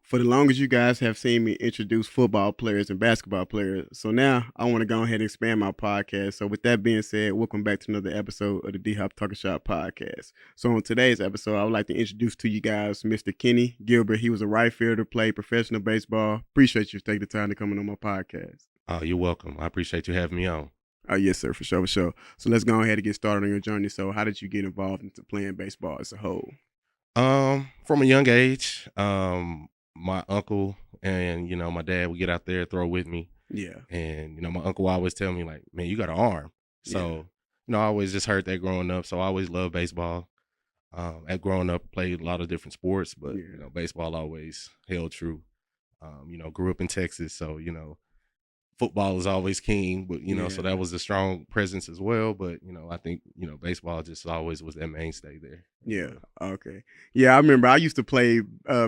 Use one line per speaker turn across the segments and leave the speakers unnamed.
For the longest, you guys have seen me introduce football players and basketball players. So now I want to go ahead and expand my podcast. So with that being said, welcome back to another episode of the D-Hop Talking Shop podcast. So on today's episode, I would like to introduce to you guys Mr. Kenny Gilbert. He was a right fielder, played professional baseball. Appreciate you taking the time to come on my podcast.
Oh, you're welcome. I appreciate you having me on.
Oh, yes, sir, for sure, for sure. So let's go ahead and get started on your journey. So how did you get involved into playing baseball as a whole?
From a young age, my uncle and my dad would get out there throw with me.
Yeah.
And my uncle would always tell me like, man, you got an arm. So I always just heard that growing up. So I always loved baseball. At growing up, played a lot of different sports, but baseball always held true. Grew up in Texas, so football is always king, but so that was a strong presence as well. But I think baseball just always was that mainstay there.
Yeah. Okay. Yeah, I remember I used to play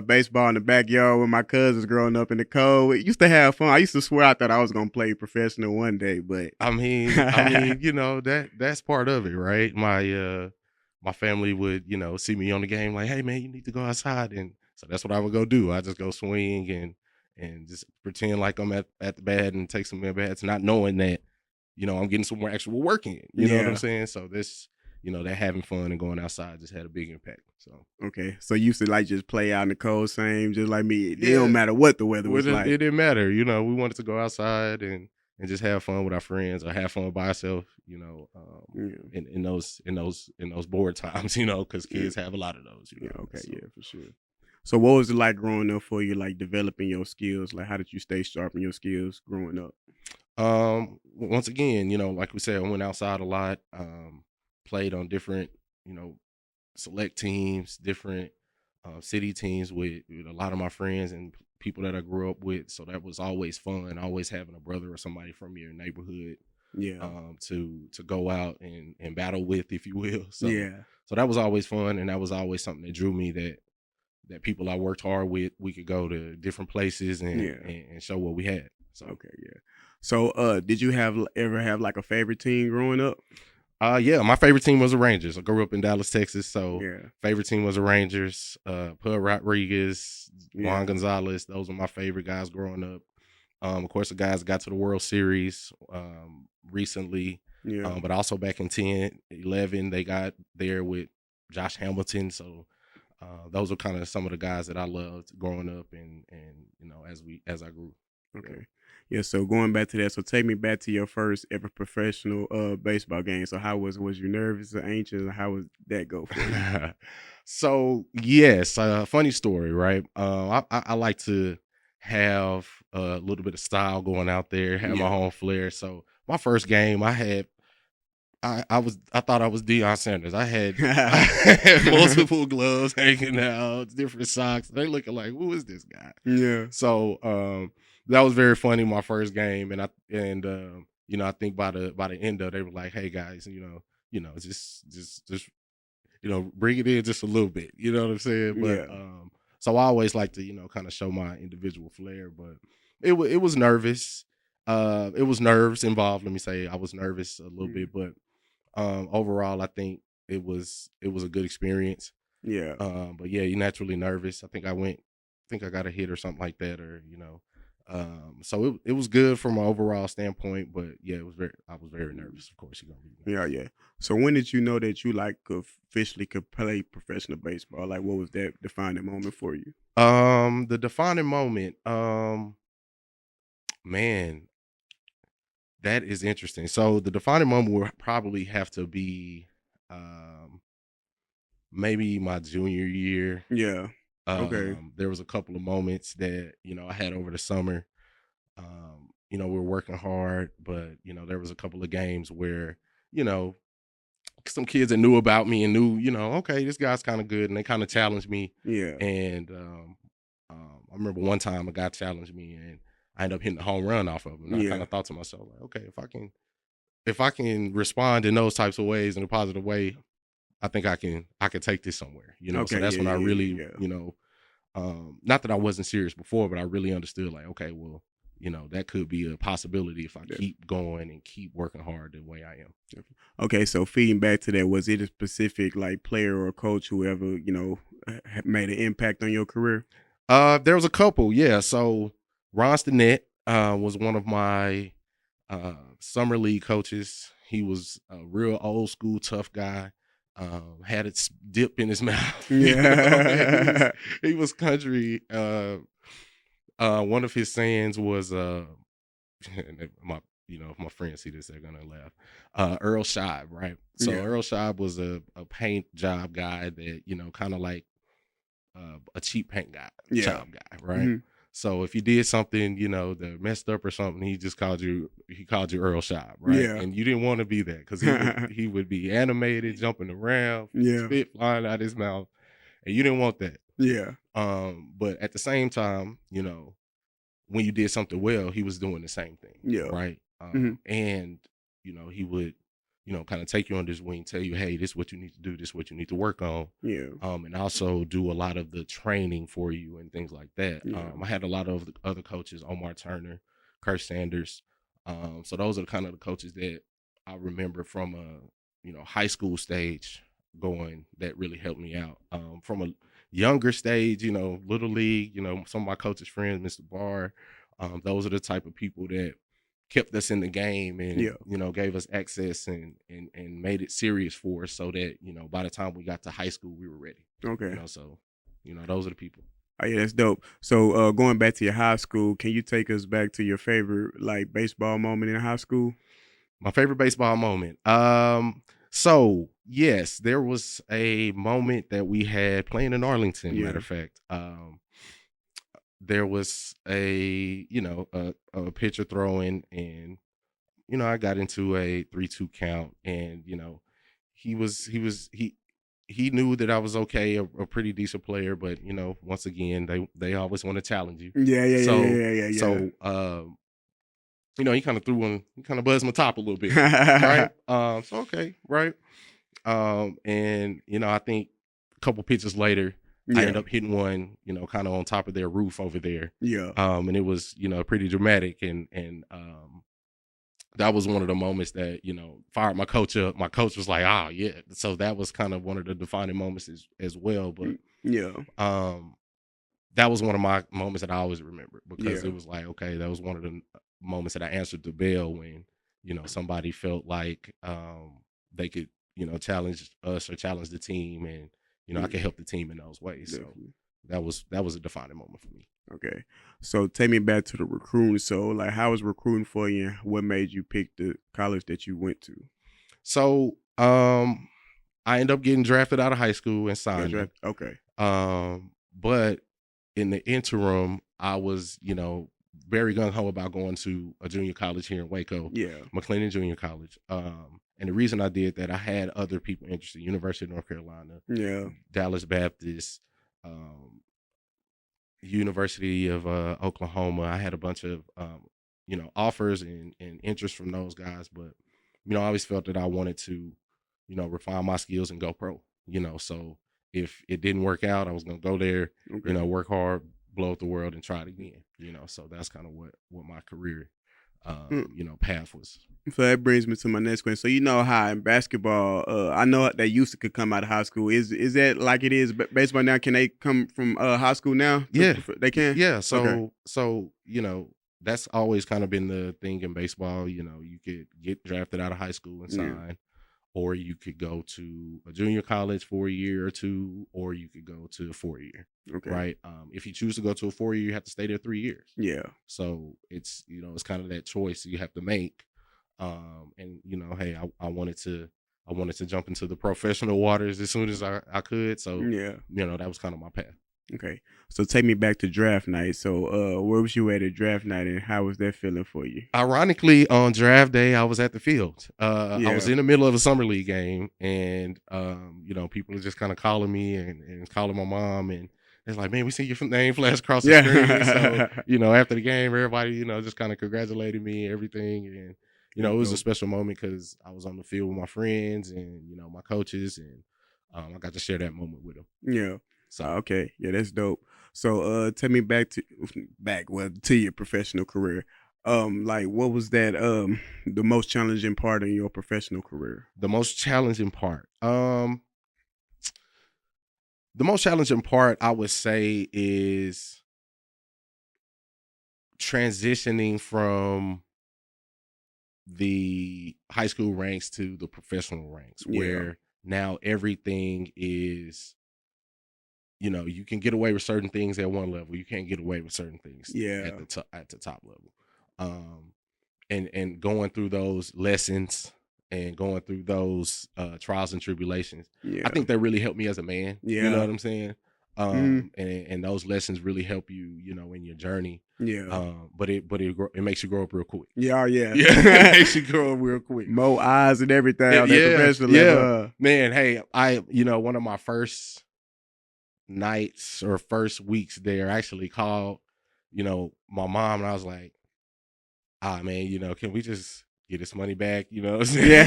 baseball in the backyard with my cousins growing up in the cold. It used to have fun. I used to swear I thought I was gonna play professional one day, but
I mean, that's part of it, right? My family would see me on the game like, hey man, you need to go outside, and so that's what I would go do. I just go swing and just pretend like I'm at the bat and take some at bats, not knowing that, I'm getting some more actual work in. You know what I'm saying? So this, that having fun and going outside just had a big impact. So
okay. So you used to like just play out in the cold, same just like me. It don't matter what the weather was like.
It didn't matter. We wanted to go outside and just have fun with our friends or have fun by ourselves, in those bored times, because kids have a lot of those.
Okay, so. Yeah, for sure. So what was it like growing up for you, like developing your skills? Like how did you stay sharp in your skills growing up?
Once again, like we said, I went outside a lot, played on different, select teams, different city teams with a lot of my friends and people that I grew up with. So that was always fun, always having a brother or somebody from your neighborhood to go out and battle with, if you will. So that was always fun, and that was always something that drew me, that people I worked hard with, we could go to different places and show what we had. So
okay, yeah. So did you ever have like a favorite team growing up?
Yeah, my favorite team was the Rangers. I grew up in Dallas, Texas, so favorite team was the Rangers. Pud Rodriguez, Juan Gonzalez, those were my favorite guys growing up. Of course, the guys got to the World Series recently, but also back in 10, 11, they got there with Josh Hamilton, so those are kind of some of the guys that I loved growing up, and as I grew.
Okay. Yeah, so going back to that, so take me back to your first ever professional baseball game. So how was you nervous or anxious, or how would that go for you?
So yes, funny story, right? I like to have a little bit of style going out there, have my own flair. So my first game, I thought I was Deion Sanders. I had multiple gloves hanging out, different socks. They looking like, who is this guy?
Yeah.
So that was very funny, my first game, and I think by the end of it, they were like, hey guys, just bring it in just a little bit. You know what I'm saying? But so I always like to kind of show my individual flair, but it was nervous. It was nerves involved. Let me say I was nervous a little bit, but overall, I think it was a good experience.
Yeah.
But yeah, you're naturally nervous. I think I got a hit or something like that, or so it was good from an overall standpoint. But yeah, I was very nervous. Of course, you're gonna be.
Yeah. So when did you know that you officially could play professional baseball? Like, what was that defining moment for you?
The defining moment, man. That is interesting. So the defining moment would probably have to be maybe my junior year.
Yeah. Okay.
There was a couple of moments that, I had over the summer. We were working hard, but, there was a couple of games where, some kids that knew about me and knew, okay, this guy's kind of good, and they kind of challenged me.
Yeah.
And I remember one time a guy challenged me, and I ended up hitting a home run off of him. And I kind of thought to myself, like, okay, if I can respond in those types of ways, in a positive way, I think I can take this somewhere.
Okay,
so that's when I really, not that I wasn't serious before, but I really understood, like, okay, well, that could be a possibility if I keep going and keep working hard the way I am.
Okay, so feeding back to that, was it a specific like player or coach, whoever, made an impact on your career?
There was a couple, yeah. So Ron Stinnett was one of my summer league coaches. He was a real old school tough guy. Had it dip in his mouth.
Yeah.
He was country. One of his sayings was my if my friends see this, they're gonna laugh. Earl Scheib, right? So
Yeah.
Earl Scheib was a paint job guy that kind of like a cheap paint guy,
Yeah.
job guy, right?
Mhm.
So if you did something, that messed up or something, he called you Earl Scheib, right?
Yeah.
And you didn't want to be that because he would be animated, jumping around,
Yeah.
spit flying out his mouth, and you didn't want that.
Yeah.
But at the same time, when you did something well, he was doing the same thing,
Yeah.
right?
Mhm.
And he would kind of take you under his wing, tell you, hey, this is what you need to do, this is what you need to work on.
Yeah.
And also do a lot of the training for you and things like that.
Yeah.
I had a lot of other coaches, Omar Turner, Kurt Sanders. So those are kind of the coaches that I remember from a high school stage going that really helped me out. From a younger stage, little league, some of my coaches' friends, Mr. Barr, those are the type of people that kept us in the game and
Yeah.
gave us access and made it serious for us so that by the time we got to high school we were ready.
Okay.
So those are the people.
Oh yeah, that's dope. So going back to your high school, can you take us back to your favorite like baseball moment in high school?
My favorite baseball moment. So yes, there was a moment that we had playing in Arlington.
Yeah.
Matter of fact, there was a pitcher throwing, and I got into a 3-2 count, and he knew that I was okay, a pretty decent player, but once again they always want to challenge you.
Yeah.
So he kind of threw one, he kind of buzzed my top a little bit, right? So okay, right. And I think a couple pitches later, I ended up hitting one, kind of on top of their roof over there.
Yeah.
And it was, pretty dramatic, and that was one of the moments that fired my coach up. My coach was like, "Ah, yeah." So that was kind of one of the defining moments as well. But
yeah,
that was one of my moments that I always remember because
Yeah.
it was like, okay, that was one of the moments that I answered the bell when somebody felt like they could challenge us or challenge the team, and I could help the team in those ways.
Definitely.
So that was a defining moment for me.
Okay. So take me back to the recruiting. So like how was recruiting for you and what made you pick the college that you went to?
So I ended up getting drafted out of high school and signed.
Okay.
But in the interim, I was, very gung-ho about going to a junior college here in Waco.
Yeah.
McLennan Junior College. And the reason I did that, I had other people interested: University of North Carolina,
Yeah.
Dallas Baptist, University of Oklahoma. I had a bunch of offers and interest from those guys, but I always felt that I wanted to refine my skills and go pro. So if it didn't work out, I was gonna go there,
Okay.
work hard, blow up the world, and try it again. So that's kind of what my career path was.
So that brings me to my next question. So you know how in basketball, I know that used to could come out of high school. Is that like it is baseball now? Can they come from high school now?
Yeah,
they can.
Yeah. So
Okay.
so that's always kind of been the thing in baseball. You could get drafted out of high school and sign, or you could go to a junior college for a year or two, or you could go to a 4-year.
Okay.
Right. If you choose to go to a 4-year, you have to stay there 3 years.
Yeah.
So it's it's kind of that choice you have to make. And hey, I wanted to jump into the professional waters as soon as I could. So that was kind of my path.
Okay. So take me back to draft night. So where was you at draft night and how was that feeling for you?
Ironically, on draft day, I was at the field. I was
Yeah.
in the middle of a summer league game, and people are just kind of calling me and calling my mom, and it's like, man, we see your name flash across the screen. So after the game, everybody just kind of congratulated me and everything, and it was a special moment because I was on the field with my friends and my coaches, and I got to share that moment with them.
Yeah.
So
okay. Yeah, that's dope. So tell me to your professional career. Like what was that the most challenging part in your professional career?
The most challenging part. The most challenging part I would say is transitioning from the high school ranks to the professional ranks, where now everything is, you can get away with certain things at one level. You can't get away with certain things at the top level. And going through those lessons and going through those trials and tribulations, I think that really helped me as a man. You know what I'm saying? And those lessons really help you, in your journey. But it makes you grow up real quick. It makes you grow up real quick.
More eyes and everything on that professional level.
Man, hey, one of my first nights or first weeks there, I actually called, my mom, and I was like, man, can we just get this money back? You know what I'm saying?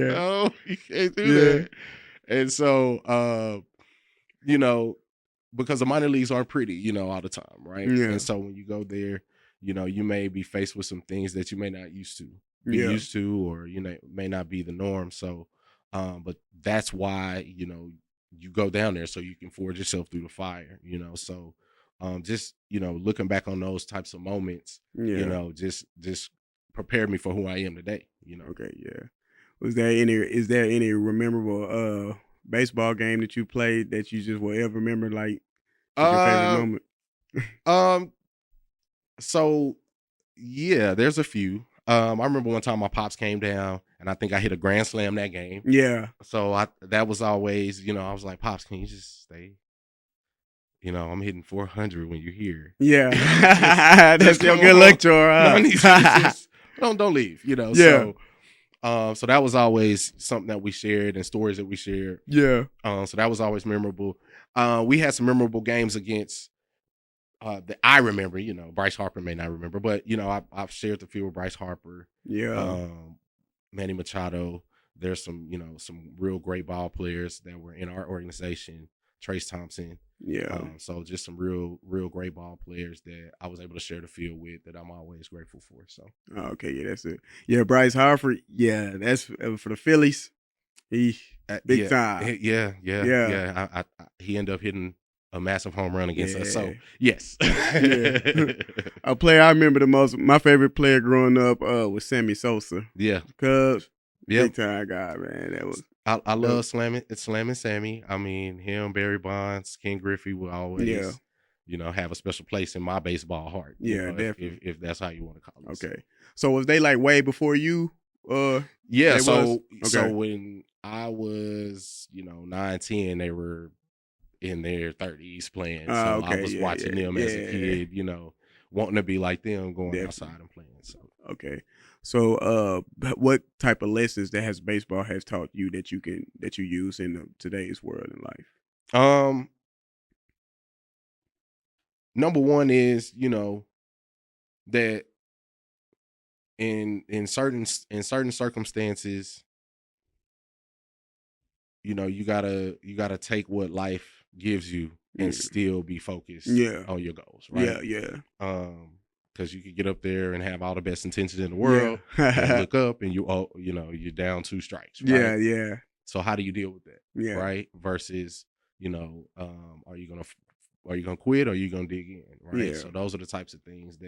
No, you can't do that. And so, because the minor leagues aren't pretty, all the time, right? And so when you go there, you may be faced with some things that you may not be used to, or may not be the norm. So, but that's why you go down there so you can forge yourself through the fire. So, just looking back on those types of moments, just prepared me for who I am today.
Okay, is there any memorable baseball game that you played that you just will ever remember, like your favorite moment?
So yeah, there's a few. I remember one time my pops came down and I think I hit a grand slam that game. So that was always, I was like, Pops, can you just stay? I'm hitting 400 when you're here.
That's your good luck chore.
Don't leave. So that was always something that we shared and stories that we shared. So that was always memorable. We had some memorable games against that I remember. Bryce Harper may not remember, but I've shared the field with Bryce Harper. Manny Machado. There's some some real great ball players that were in our organization. Trace Thompson. So just some real great ball players that I was able to share the field with that I'm always grateful for. So
that's it. Bryce Harper. That's for the Phillies. He big time.
He ended up hitting a massive home run against us. So yes.
A player I remember the most. My favorite player growing up was Sammy Sosa. Cubs. Big time guy, man. That was.
I love slamming Sammy. I mean, him, Barry Bonds, Ken Griffey will always, have a special place in my baseball heart.
Definitely.
If that's how you want to call it.
Okay. So was they like way before you?
So when I was, 9, 10, they were in their 30s playing. So I was watching them as a kid, wanting to be like them, going outside and playing. So
okay. So, what type of lessons that baseball has taught you that you use in today's world and life?
Number one is that in certain circumstances, you gotta take what life gives you and still be focused on your goals, right? Because you could get up there and have all the best intentions in the world, and look up and you're down 2 strikes, right? So how do you deal with that, right? Versus, are you gonna quit or are you gonna dig in, right? So those are the types of things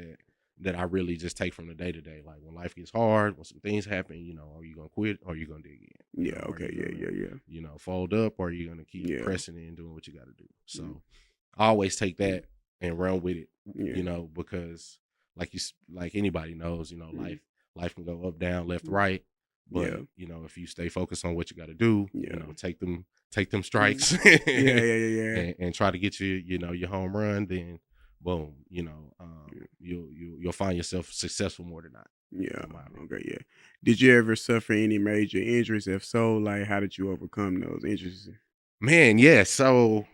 that I really just take from the day to day. Like when life gets hard, when some things happen, are you gonna quit or are you gonna dig in? Fold up or are you gonna keep pressing in, doing what you got to do? So I always take that and run with it, because like anybody knows, life can go up, down, left, right. But if you stay focused on what you got to do, take them strikes, and try to get your home run, then boom, you'll find yourself successful more than not.
Did you ever suffer any major injuries? If so, like how did you overcome those injuries?
Man, yeah. So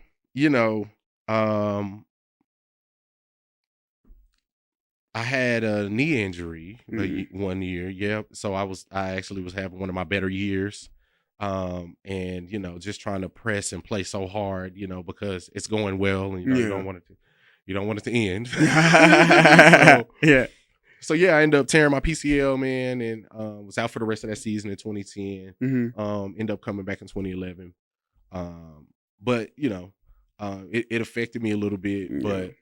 I had a knee injury 1 year. So I actually was having one of my better years. And just trying to press and play so hard, because it's going well and you don't want it to end. So I ended up tearing my PCL, man, and was out for the rest of that season in 2010. Ended up coming back in 2011. But it affected me a little bit, but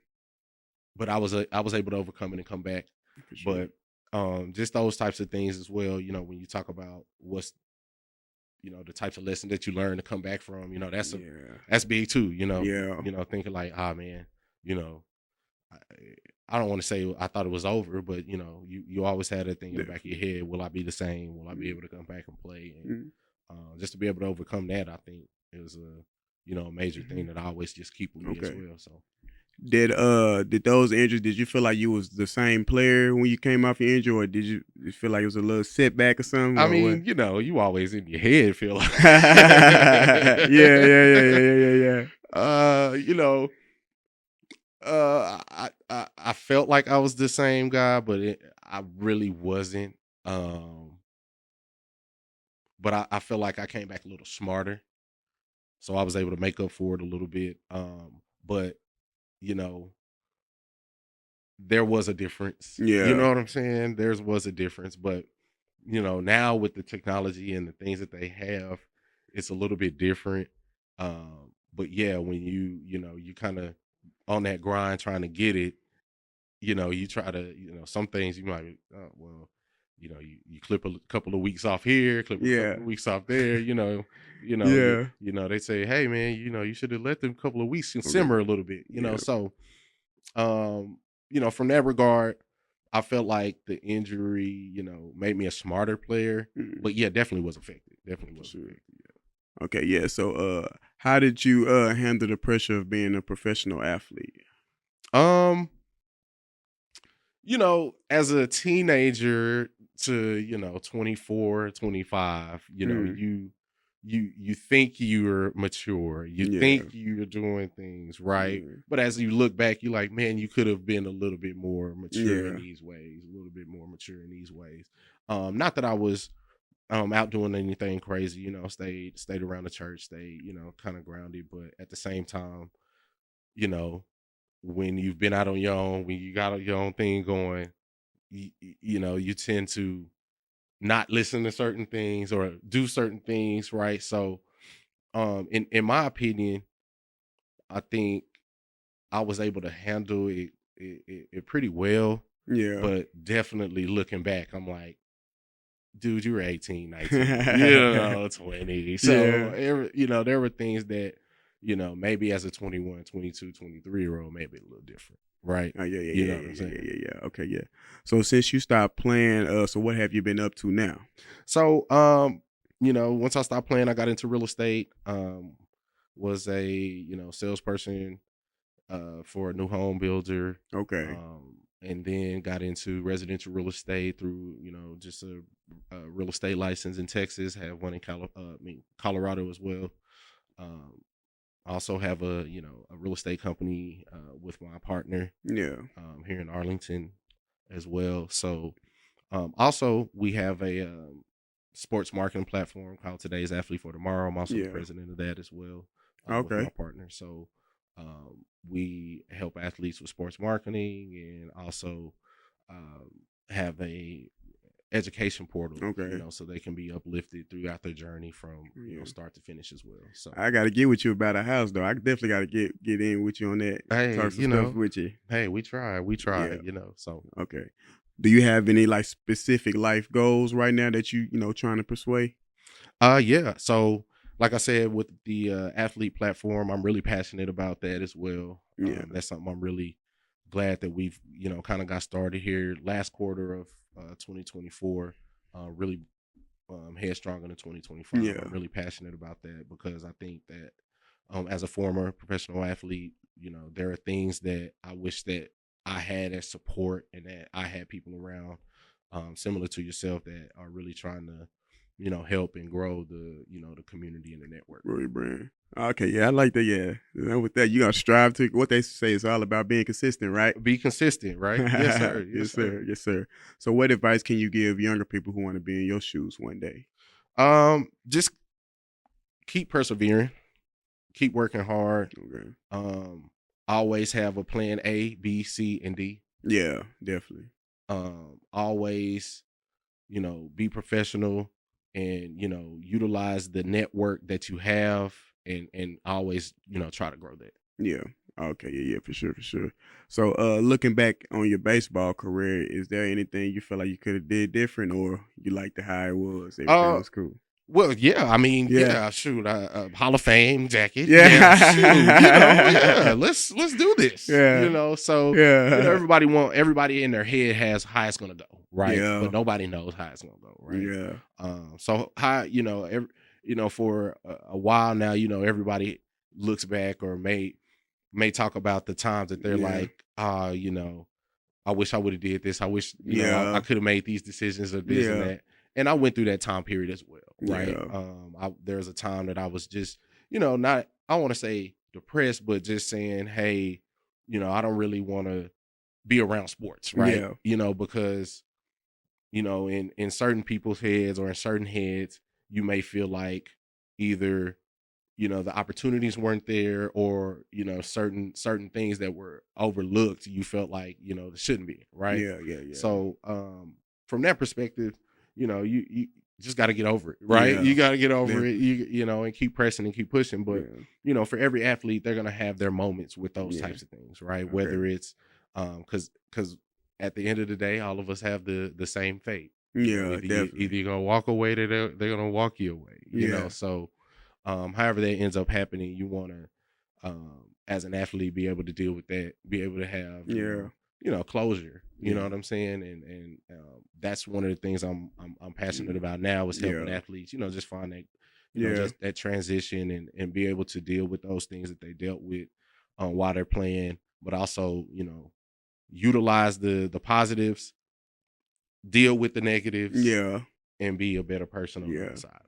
but I was able to overcome it and come back.
For sure.
But just those types of things as well. You know, when you talk about what's, you know, the types of lessons that you learn to come back from, you know,
Yeah.
that's big too.
Yeah.
You know, thinking like, ah, man, you know, I, I don't want to say I thought it was over, but you know, you always had that thing in the back of your
Definitely.
head: will I be the same? Will I be
Mm,
able to come back and play? And
mm,
just to be able to overcome that, I think it was a, you know, a major thing
mhm.
that I always just keep with me as
Okay.
well. So
Did those injuries? Did you feel like you was the same player when you came off your injury, or did you feel like it was a little setback or something,
I
or what?
mean, you know, you always in your head feel like
Yeah, yeah, yeah, yeah, yeah, yeah,
you know, I felt like I was the same guy, but I really wasn't. Um, but I feel like I came back a little smarter, so I was able to make up for it a little bit. But you know, there was a difference. You
yeah,
know what I'm saying? There was a difference, but you know, now with the technology and the things that they have, it's a little bit different. But yeah, when you know, you kind of on that grind trying to get it, you know, you try to, you know, some things you might, well, you know, you clip a couple of weeks off here, clip a
yeah,
couple of weeks off there,
yeah.
you know, they say, hey man, you know, you should have let them couple of weeks
Okay,
simmer a little bit, you know.
yeah.
So, um, you know, from that regard, I felt like the injury, you know, made me a smarter player.
Mm,
But yeah, definitely was affected. Definitely
for
was
sure.
affected.
Okay, yeah. So, how did you handle the pressure of being a professional athlete?
Yeah. You know, as a teenager to, you know, 24, 25, you know,
Mm,
you think you're mature. You
yeah,
think you're doing things right.
yeah,
But as you look back, you're like, man, you could have been a little bit more mature in
yeah.
these ways, a little bit more mature in these ways. Not that I was out doing anything crazy, you know, stayed around the church, stayed, you know, kind of grounded, but at the same time, you know, when you've been out on your own, when you got your own thing going, you know, you tend to not listen to certain things or do certain things, right? So, in my opinion, I think I was able to handle it pretty well,
Yeah.
but definitely looking back, I'm like, dude, you were 18, 19, you know, 20. So,
Yeah.
you know, there were things that, you know, maybe as a 21, 22, 23-year old, maybe a little different, right?
Oh, yeah, yeah,
You
yeah,
know what
yeah,
I'm
yeah, yeah,
saying?
yeah, yeah. Okay, yeah. So since you stopped playing, so what have you been up to now?
So, you know, once I stopped playing, I got into real estate. Was a, you know, salesperson for a new home builder.
Okay.
And then got into residential real estate through, you know, just a real estate license in Texas. Have one in Colorado as well. Um, I also have a, you know, a real estate company with my partner
Yeah.
here in Arlington as well. So also, we have a sports marketing platform called Today's Athlete for Tomorrow. I'm also the
Yeah.
president of that as well with my
Okay.
partner. So we help athletes with sports marketing and also um, have a education portal, you
Okay.
know, so they can be uplifted throughout their journey from, you know,
Yeah.
start to finish as well. So,
I gotta get with you about a house though. I definitely gotta get in with you on that.
hey,
Talk some
you
stuff
know,
with you.
hey, we try,
Yeah.
you know, so.
Okay. Do you have any like specific life goals right now that you know trying to persuade?
Yeah. So, like I said, with the athlete platform, I'm really passionate about that as well.
Yeah.
That's something I'm really glad that we've, you know, kind of got started here last quarter of 2024. Really headstrong into 2025.
Yeah.
I'm really passionate about that because I think that as a former professional athlete, you know, there are things that I wish that I had as support and that I had people around similar to yourself that are really trying to, you know, help and grow the, you know, the community and the network.
Really brand. Okay, yeah, I like that. Yeah, and with that, you gotta strive to what they say is all about being consistent, right?
Be consistent, right? Yes, sir. Yes,
Yes,
sir.
sir. Yes, sir. So, what advice can you give younger people who want to be in your shoes one day?
Just keep persevering, keep working hard.
Okay.
Um, always have a plan A, B, C, and D.
Yeah, definitely.
Always, you know, be professional and, you know, utilize the network that you have and always, you know, try to grow that.
Yeah. Okay, yeah, for sure. So, looking back on your baseball career, is there anything you feel like you could have did different, or you liked it how it was? Everything
Uh,
was cool.
well, yeah, I mean,
Yeah,
yeah, shoot, Hall of Fame jacket, yeah, shoot,
yeah,
yeah, let's do this,
yeah,
so
yeah,
everybody in their head has how it's gonna go, right?
yeah,
But nobody knows how it's gonna go, right?
yeah,
So how for a while now, everybody looks back or may talk about the times that they're
yeah,
like, I wish I would have did this. I wish, I
yeah,
could have made these decisions or this and
yeah,
that. And I went through that time period as well, right?
yeah,
There was a time that I was just, not, I want to say depressed, but just saying, hey, I don't really want to be around sports, right?
yeah,
Because, in certain people's heads or in certain heads, you may feel like either the opportunities weren't there, or certain things that were overlooked, you felt like it shouldn't be, right?
yeah, yeah, yeah,
So from that perspective, you just got to get over it, right?
yeah,
You got to get over it,
definitely,
and keep pressing and keep pushing. But
yeah,
for every athlete, they're gonna have their moments with those
yeah,
types of things, right?
okay,
Whether it's because at the end of the day, all of us have the same fate.
yeah,
Either
definitely,
you're gonna walk away, they're gonna walk you away,
yeah,
so however that ends up happening, you want to, as an athlete, be able to deal with that, be able to have,
yeah,
closure. You know
yeah,
what I'm saying? And that's one of the things I'm passionate about now, is helping
yeah,
athletes, just find that,
yeah,
just that transition, and be able to deal with those things that they dealt with while they're playing, but also, utilize the positives, deal with the negatives,
yeah,
and be a better person on the
yeah.
other side.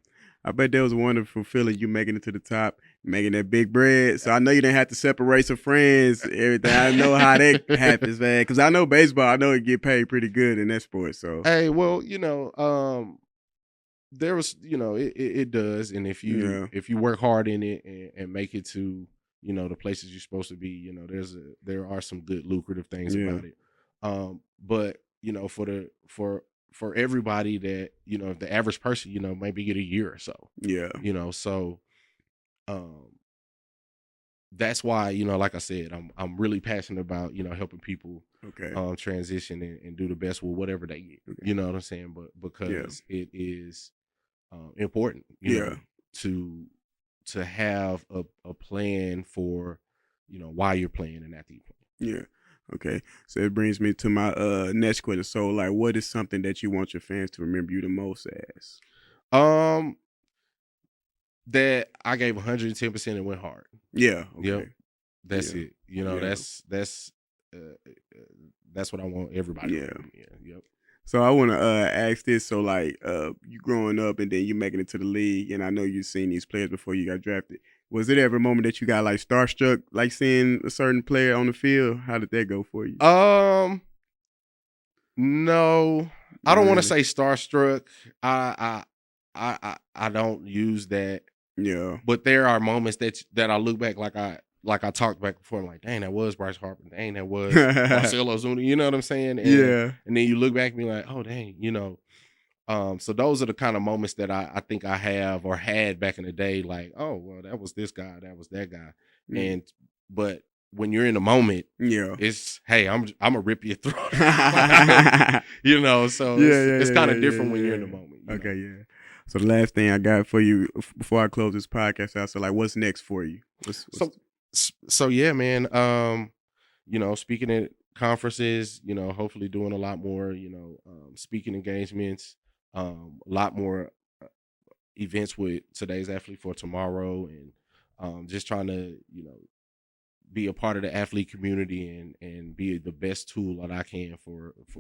I bet that was a wonderful feeling, you making it to the top, making that big bread. So I know you didn't have to separate some friends, everything. I know how that happens, man. Because I know baseball, I know it get paid pretty good in that sport. So
Hey, well, there was, it does, and
yeah,
if you work hard in it, and make it to, the places you're supposed to be, there are some good lucrative things
yeah,
about it. But for everybody that, the average person, maybe get a year or so,
yeah,
so um that's why, like I said, I'm really passionate about, helping people
okay,
transition, and do the best with whatever they get.
okay,
You know what I'm saying? But
yeah,
because it is important,
yeah,
to have a plan for, why you're playing and after you play.
yeah. Okay. So it brings me to my next question. So like what is something that you want your fans to remember you the most as?
Um, that I gave 110% and went hard.
Yeah,
Yep,
okay.
that's
Yeah.
it.
Yeah.
That's what I want everybody to
Yeah.
remember. Yeah, yep.
So I want to ask this. So like, you growing up and then you making it to the league, and I know you've seen these players before you got drafted. Was it ever a moment that you got like starstruck, like seeing a certain player on the field? How did that go for you?
No, I
Not
don't want to
really.
say starstruck. I don't use that,
Yeah.
but there are moments that I look back, like I talked back before. I'm like, dang, that was Bryce Harper. Dang, that was Marcelo Zuna. You know what I'm saying?
Yeah.
And then you look back and be like, oh dang, So those are the kind of moments that I think I have or had back in the day. Like, oh well, that was this guy, that was that guy,
Mm.
and but when you're in the moment,
Yeah.
it's, hey, I'm gonna rip your throat,
Yeah.
So
Yeah.
it's kind of different when you're in the
Yeah.
moment.
Okay. Yeah. So the last thing I got for you before I close this podcast out. So like, what's next for you? What's
So yeah, man. Speaking at conferences, hopefully doing a lot more, speaking engagements, a lot more events with today's athlete for tomorrow, and just trying to, be a part of the athlete community, and be the best tool that I can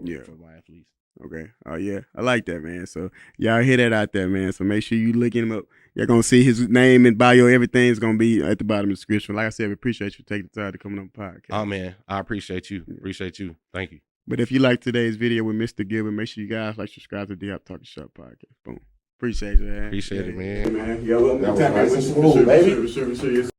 yeah.
for my athletes.
Okay. Oh yeah, I like that, man. So y'all hear that out there, man. So make sure you look him up. You're gonna see his name and bio. Everything's gonna be at the bottom of the description. Like I said, we appreciate you taking the time to come on the podcast.
Oh man, I appreciate you.
Yeah.
Appreciate you. Thank you.
But if you like today's video with Mr. Gilbert, make sure you guys like, subscribe to the Hop Talking Shop podcast. Boom. Appreciate you, man.
Appreciate it,
Yeah,
man.
man. Y'all
That was nice and smooth, baby.
Sure.